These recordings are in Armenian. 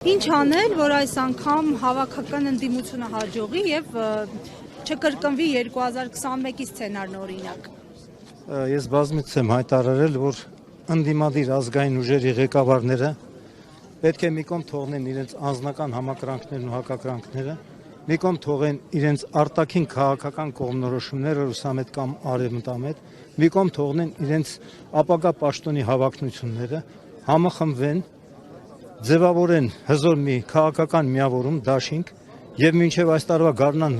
Ինչ անել, որ այս անգամ հավաքական ընդդիմությունը հաջողի եւ չկրկնվի 2021-ի սցենարն օրինակ։ Ես բազմիցս եմ հայտարարել, որ ընդդիմադիր ազգային ուժերի ղեկավարները պետք է մի կողմ թողնեն իրենց անձնական համակրանքներն ու հակակրանքները, մի կողմ թողեն իրենց արտաքին քաղաքական կողմնորոշումները ռուսամետ կամ արևմտամետ, մի կողմ թողնեն իրենց ապագա պաշտոնի հավակնությունները, համախմբվեն, ձևավորեն հզոր մի քաղաքական միավորում, դաշինք եւ մինչեւ այս տարվա գարնան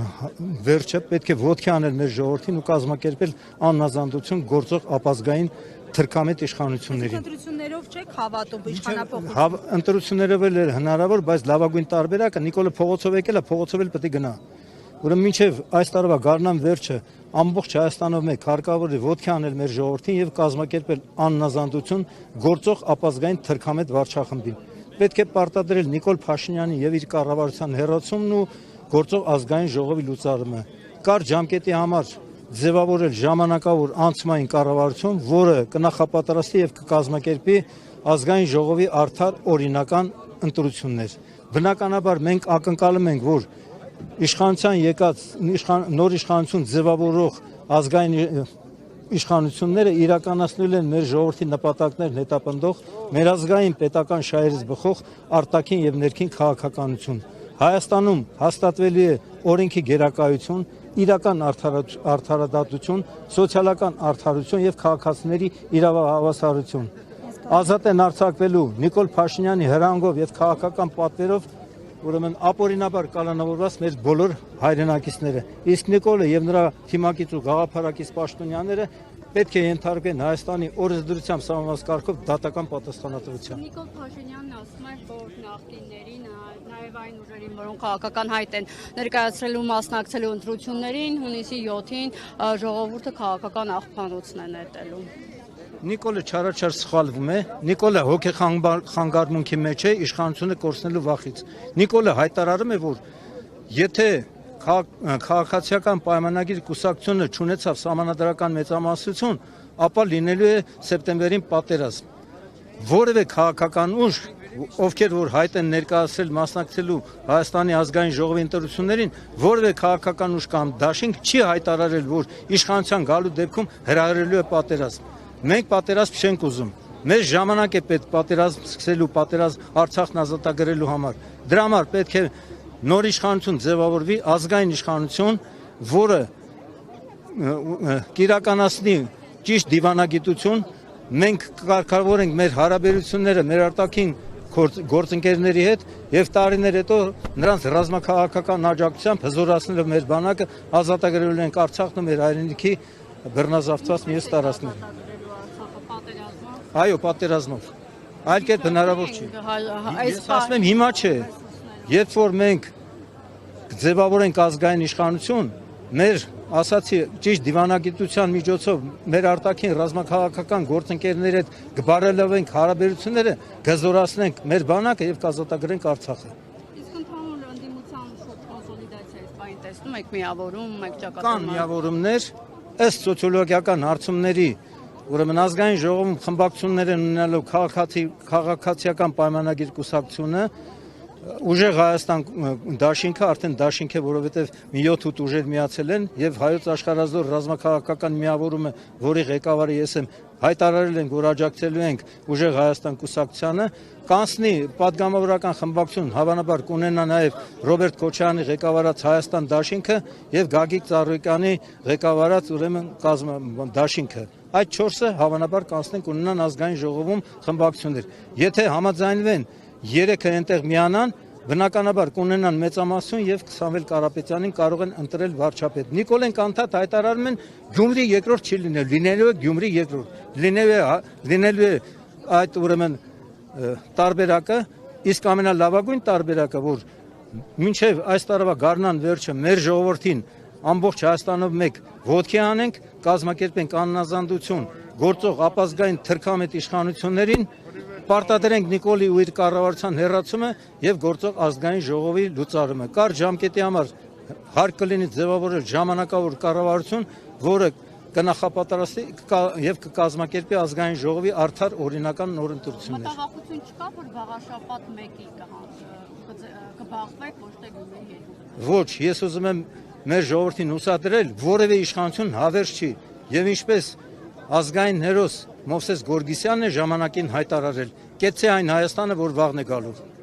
վերջը պետք է ոտքի անել մեր ժողովրդին ու կազմակերպել աննազանդություն գործող ապազգային թրքամետ իշխանություններին։ Ընտրություններով չեք հավատում իշխանապողություն։ Ընտրություններով էլ հնարավոր, բայց լավագույն տարբերակը Նիկոլը փողոցով եկել է, փողոցով էլ պետք է գնա։ Ուրեմն մինչեւ այս տարվա գարնան վերջը ամբողջ Հայաստանով մեկ հարկավոր է ոտքի անել մեր ժողովրդին եւ կազմակերպել աննազանդություն գործող ապազգային թրքամետ վարչախմբին։ Պետք է պարտադրել Նիկոլ Փաշինյանի եւ իր կառավարության հերացումն ու գործող ազգային ժողովի լուծարումը։ Կար ժամկետի համար ձևավորել ժամանակավոր անցումային կառավարություն, որը կնախապատրաստի եւ կկազմակերպի ազգային ժողովի արդար օրինական ընտրություններ։ Բնականաբար մենք ակնկալում ենք, որ իշխանության եկած նոր իշխանություն ձևավորող ազգային իշխանությունները իրականացնել են մեր ժողովրդի նպատակներն հետապնդող մեր ազգային պետական շահերից բխող արտաքին եւ ներքին քաղաքականություն։ Հայաստանում հաստատվելի է օրենքի գերակայություն, իրական արդարադատություն, սոցիալական արդարություն եւ քաղաքացիների իրավահավասարություն։ Ազատ են արձակվելու Նիկոլ Փաշինյանի հրանգով եւ քաղաքական պատվերով ուրեմն ապօրինաբար կալանավորված մեր բոլոր հայրենակիցները։ Իսկ Նիկոլը եւ նրա թիմակից ու գաղափարակից պաշտոնյաները պետք է ենթարկվեն Հայաստանի օրենսդրությամբ սահմանված կարգով դատական պատասխանատվության։ Նիկոլ Փաշինյանն ասում է, որ նախկիններին, նաեւ այն ուժերին, որոնք քաղաքական հայտ են ներկայացրելու մասնակցելու ընտրություններին, հունիսի 7-ին ժողովուրդը քաղաքական աղբանոցն է նետելու։ Նիկոլը չարաչար սխալվում է, Նիկոլը հոգեխանգարմունքի մեջ է իշխանությունը կորցնելու վախից։ Նիկոլը հայտարարում է, որ եթե քաղաքացիական պայմանագիր կուսակցությունը չունեցավ սահմանադրական մեծամասնություն, ապա լինելու է սեպտեմբերին պատերազմ։ Որևէ քաղաքական ուժ, ովքեր որ հայտ են ներկայացրել մասնակցելու Հայաստանի ազգային ժողովի ընտրություններին, որևէ քաղաքական ուժ կամ դաշինք չի հայտարարել, որ իշխանության գալու դեպքում հրահրելու է պատերազմ։ Մենք պատերազմ չենք ուզում։ Մեզ ժամանակ է պետք պատերազմ սկսելու, պատերազմ Արցախն ազատագրելու համար։ Դրա համար պետք է նոր իշխանություն ձևավորվի, ազգային իշխանություն, որը կիրականացնի ճիշտ դիվանագիտություն։ Մենք կարգավորենք մեր հարաբերությունները մեր արտաքին գործընկերների հետ եւ տարիներ հետո նրանց ռազմաքաղաքական աջակցությամբ հզորացնելով մեր բանակը ազատագրելու ենք Արցախն ու մեր հայրենիքի բռնազավթված մյուս տարածքները։ Այո, պատերազմով։ Այլ կերպ հնարավոր չի։ Ես ասում եմ հիմա չէ։ Երբ որ մենք ձևավորենք ազգային իշխանություն, մեր ասացի ճիշտ դիվանագիտության միջոցով մեր արտաքին ռազմաքաղաքական գործընկերների հետ կբարելավենք հարաբերությունները, կզորացնենք մեր բանակը եւ կազատագրենք Արցախը։ Իսկ ընդհանուր ընդդիմության շուտ կոնսոլիդացիայից բան տեսնում եք միավորում, մեկ ճակատում։ Կան միավորումներ, ըստ սոցիոլոգիական հարցումների Ուրեմն ազգային ժողովում խմբակցություններ են ունենալու քաղաքացիական պայմանագիր կուսակցությունը, ուժեղ Հայաստան դաշինքը արդեն դաշինք է, որովհետև մի 7-8 ուժեր միացել են եւ հայոց աշխարհազոր ռազմաքաղաքական միավորումը, որի ղեկավարը ես եմ, հայտարարել ենք, որ աջակցելու ենք ուժեղ Հայաստան կուսակցությանը, կանցնի падգամավորական խմբակցություն, հավանաբար կունենա նաեւ Ռոբերտ Քոչարյանի ղեկավարած Հայաստան դաշինքը եւ Գագիկ Ծառուկյանի ղեկավարած ուրեմն դաշինքը։ Այդ 4-ը հավանաբար կանցնեն կունենան ազգային ժողովում խմբակցություններ։ Եթե համաձայնվեն 3-ը այնտեղ միանան, բնականաբար կունենան մեծամասնություն եւ Սամվել Կարապետյանին կարող են ընտրել վարչապետ։ Նիկոլեն կանթատ հայտարարում են Գյումրի երկրորդ չի լինելու, լինելու է Գյումրի երկրորդ։ Լինելու է այդ ուրեմն տարբերակը, իսկ ամենալավագույն տարբերակը, որ մինչեւ այս տարվա գարնան վերջը մեր ժողովրդին ամբողջ Հայաստանով մեկ ոտքի անենք, կազմակերպենք աննազանդություն գործող ապազգային թրքամետ իշխանություններին, պարտադրենք Նիկոլի ու իր կառավարության հերացումը եւ գործող ազգային ժողովի լուծարումը։ Կար ժամկետի համար հարկ կլինի ձևավորել ժամանակավոր կառավարություն, որը կնախապատրաստի եւ կկազմակերպի ազգային ժողովի արդար օրինական նորընտրություններ։ Մտավախություն չկա, որ վաղաշաբաթ 1-ի կբախվեք, ոչ թե գումի 2։ Ոչ, ես ուզում եմ մեր ժողովրդին ուսադրել, որևէ իշխանություն հավերժ չի եւ ինչպես ազգային հերոս Մովսես Գորգիսյանն է ժամանակին հայտարարել, կեցցե այն Հայաստանը, որ վաղն է գալու։